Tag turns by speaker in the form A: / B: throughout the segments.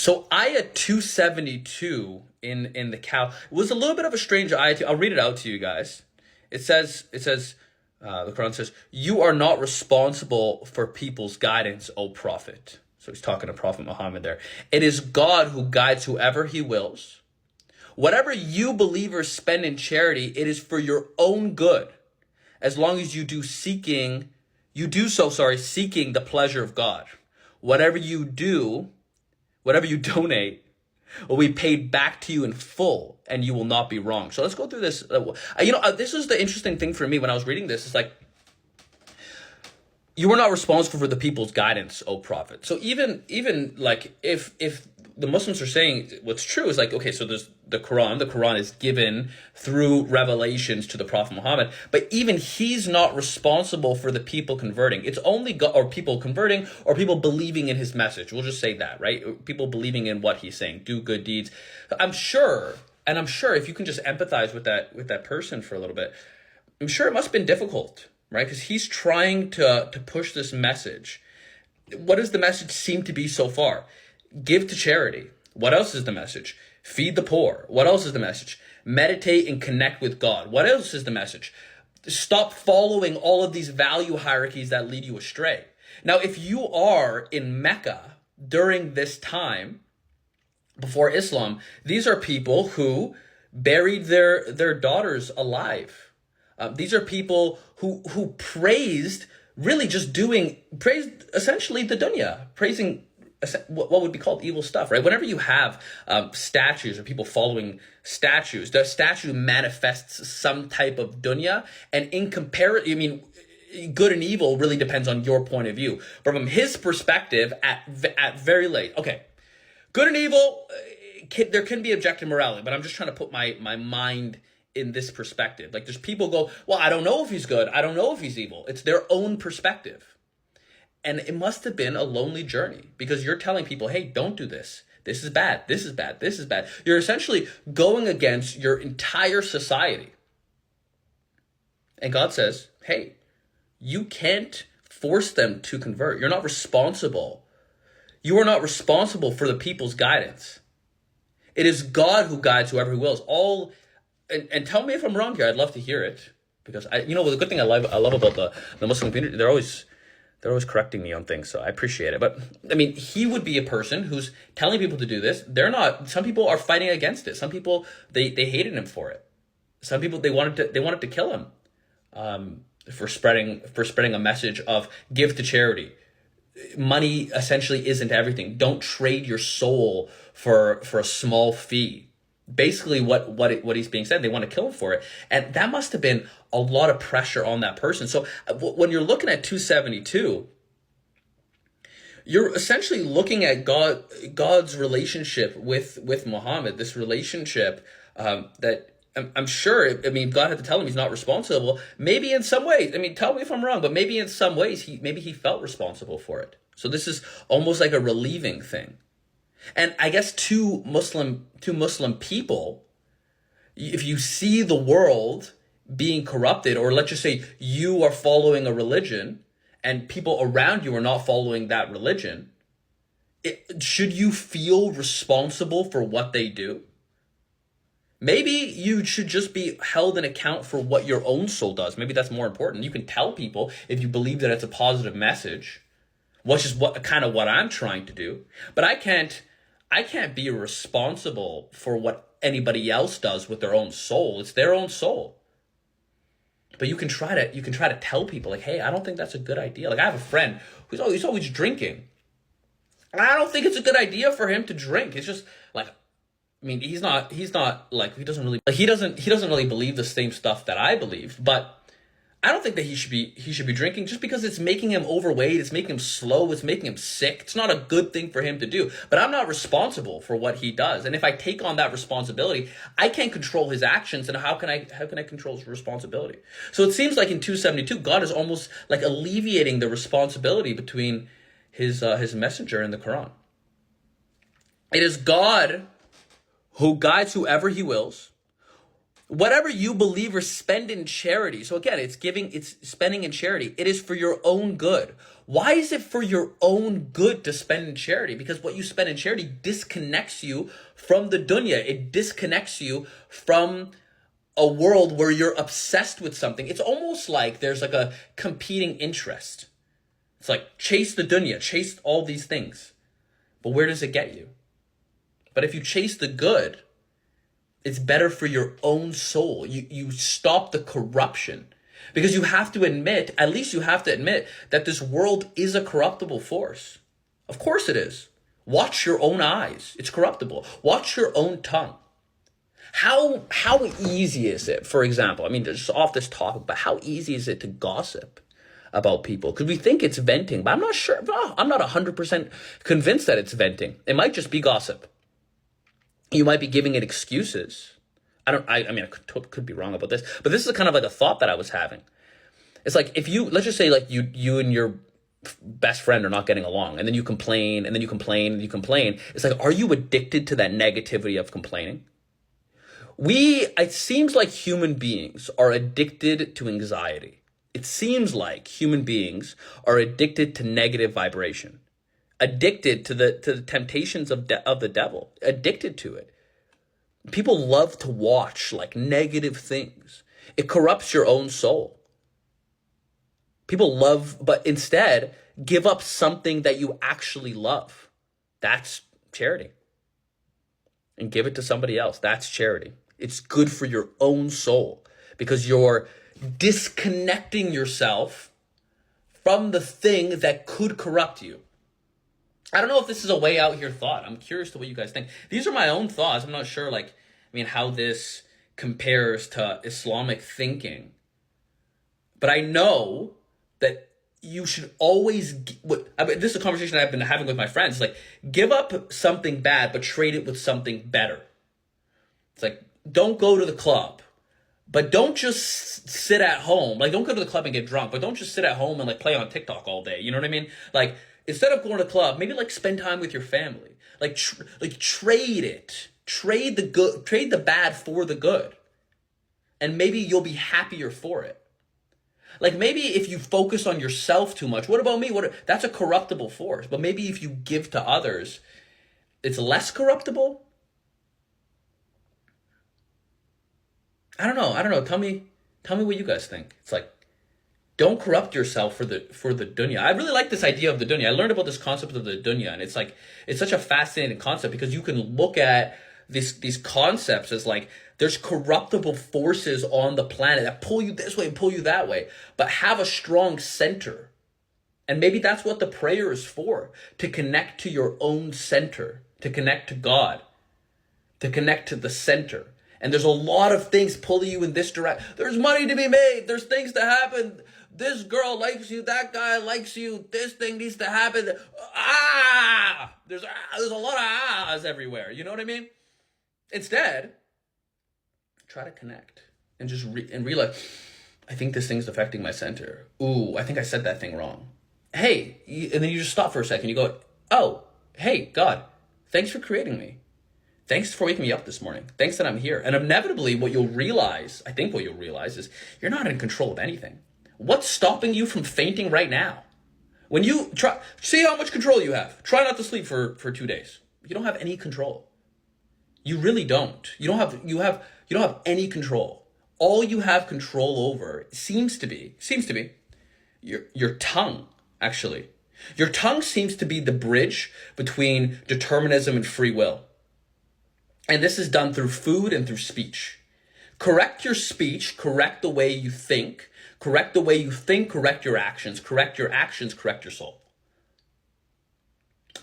A: So ayah 272 in the cow was a little bit of a strange ayah. I'll read it out to you guys. The Quran says, "You are not responsible for people's guidance, O Prophet." So he's talking to Prophet Muhammad there. "It is God who guides whoever he wills. Whatever you believers spend in charity, it is for your own good, as long as you do so, seeking the pleasure of God. Whatever you donate will be paid back to you in full, and you will not be wrong." So let's go through this. This is the interesting thing for me when I was reading this. It's like, you are not responsible for the people's guidance, O Prophet. So even like if the Muslims are saying what's true is like, okay, so there's the Quran. The Quran is given through revelations to the Prophet Muhammad, but even he's not responsible for the people converting. It's only God, or people converting, or people believing in his message. We'll just say that, right? People believing in what he's saying, do good deeds. I'm sure if you can just empathize with that person for a little bit, I'm sure it must have been difficult, right? Because he's trying to push this message. What does the message seem to be so far? Give to charity. What else is the message? Feed the poor. What else is the message? Meditate and connect with God. What else is the message? Stop following all of these value hierarchies that lead you astray. Now, if you are in Mecca during this time before Islam, these are people who buried their daughters alive. These are people who praised essentially the dunya, praising what would be called evil stuff, right? Whenever you have statues or people following statues, the statue manifests some type of dunya, and in comparison, good and evil really depends on your point of view. But from his perspective, at very late, okay, good and evil, there can be objective morality, but I'm just trying to put my mind in this perspective. Like, there's people go, well, I don't know if he's good, I don't know if he's evil. It's their own perspective. And it must have been a lonely journey, because you're telling people, hey, don't do this. This is bad. This is bad. This is bad. You're essentially going against your entire society. And God says, hey, you can't force them to convert. You're not responsible. You are not responsible for the people's guidance. It is God who guides whoever he wills. And tell me if I'm wrong here. I'd love to hear it, because the good thing I love about the Muslim community, they're always correcting me on things, so I appreciate it. But he would be a person who's telling people to do this. They're not. Some people are fighting against it. Some people they hated him for it. Some people they wanted to kill him for spreading a message of give to charity. Money essentially isn't everything. Don't trade your soul for a small fee. Basically, what he's being said, they want to kill him for it, and that must have been a lot of pressure on that person. So when you're looking at 272, you're essentially looking at God's relationship with Muhammad. This relationship that I'm sure. God had to tell him he's not responsible. Maybe in some ways. Tell me if I'm wrong, but maybe in some ways he felt responsible for it. So this is almost like a relieving thing. And I guess to Muslim people, if you see the world being corrupted, or let's just say you are following a religion and people around you are not following that religion, should you feel responsible for what they do? Maybe you should just be held in account for what your own soul does. Maybe that's more important. You can tell people if you believe that it's a positive message, which is what I'm trying to do. But I can't be responsible for what anybody else does with their own soul. It's their own soul. But you can try to tell people, like, hey, I don't think that's a good idea. Like, I have a friend who's always drinking, and I don't think it's a good idea for him to drink. It's just like, he's not like, he doesn't really believe the same stuff that I believe, but I don't think that he should be drinking just because it's making him overweight, it's making him slow, it's making him sick. It's not a good thing for him to do. But I'm not responsible for what he does. And if I take on that responsibility, I can't control his actions, and how can I control his responsibility? So it seems like in 272, God is almost like alleviating the responsibility between his messenger and the Quran. It is God who guides whoever he wills. Whatever you believe or spend in charity. So again, it's spending in charity. It is for your own good. Why is it for your own good to spend in charity? Because what you spend in charity disconnects you from the dunya. It disconnects you from a world where you're obsessed with something. It's almost like there's like a competing interest. It's like chase the dunya, chase all these things. But where does it get you? But if you chase the good, it's better for your own soul. You stop the corruption. Because you have to admit, at least you have to admit, that this world is a corruptible force. Of course it is. Watch your own eyes. It's corruptible. Watch your own tongue. How easy is it, for example, I mean, just off this topic, but how easy is it to gossip about people? Because we think it's venting, but I'm not sure. I'm not 100% convinced that it's venting. It might just be gossip. You might be giving it excuses. I mean, I could be wrong about this, but this is kind of like a thought that I was having. It's like, if you, let's just say like you and your best friend are not getting along, and then you complain, and then you complain, and you complain. It's like, are you addicted to that negativity of complaining? It seems like human beings are addicted to anxiety. It seems like human beings are addicted to negative vibration, addicted to the temptations of the devil, addicted to it. People love to watch like negative things. It corrupts your own soul. People love, but instead give up something that you actually love. That's charity. And give it to somebody else. That's charity. It's good for your own soul because you're disconnecting yourself from the thing that could corrupt you. I don't know if this is a way out here thought. I'm curious to what you guys think. These are my own thoughts. I'm not sure, how this compares to Islamic thinking. But I know that you should always, this is a conversation I've been having with my friends. Like, give up something bad, but trade it with something better. It's like, don't go to the club, but don't just sit at home. Like, don't go to the club and get drunk, but don't just sit at home and like play on TikTok all day. You know what I mean? Like, instead of going to the club, maybe like spend time with your family. Like, trade it. Trade the good, trade the bad for the good. And maybe you'll be happier for it. Like, maybe if you focus on yourself too much, what about me? That's a corruptible force. But maybe if you give to others, it's less corruptible. I don't know. Tell me what you guys think. It's like, don't corrupt yourself for the dunya. I really like this idea of the dunya. I learned about this concept of the dunya, and it's like, it's such a fascinating concept because you can look at these concepts as like, there's corruptible forces on the planet that pull you this way and pull you that way, but have a strong center. And maybe that's what the prayer is for, to connect to your own center, to connect to God, to connect to the center. And there's a lot of things pulling you in this direction. There's money to be made. There's things to happen. This girl likes you. That guy likes you. This thing needs to happen. There's a lot of ahs everywhere. You know what I mean? Instead, try to connect and just realize, I think this thing's affecting my center. Ooh, I think I said that thing wrong. Hey, and then you just stop for a second. You go, oh, hey, God, thanks for creating me. Thanks for waking me up this morning. Thanks that I'm here. And inevitably, what you'll realize is you're not in control of anything. What's stopping you from fainting right now? When you see how much control you have. Try not to sleep for 2 days. You don't have any control. You really don't. You don't have any control. All you have control over seems to be your tongue, actually. Your tongue seems to be the bridge between determinism and free will. And this is done through food and through speech. Correct your speech, correct the way you think. Correct the way you think, correct your actions. Correct your actions, correct your soul.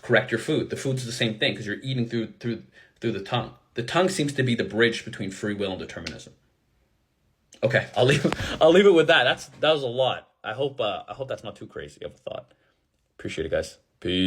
A: Correct your food. The food's the same thing because you're eating through the tongue. The tongue seems to be the bridge between free will and determinism. Okay, I'll leave it with that. That was a lot. I hope that's not too crazy of a thought. Appreciate it, guys. Peace.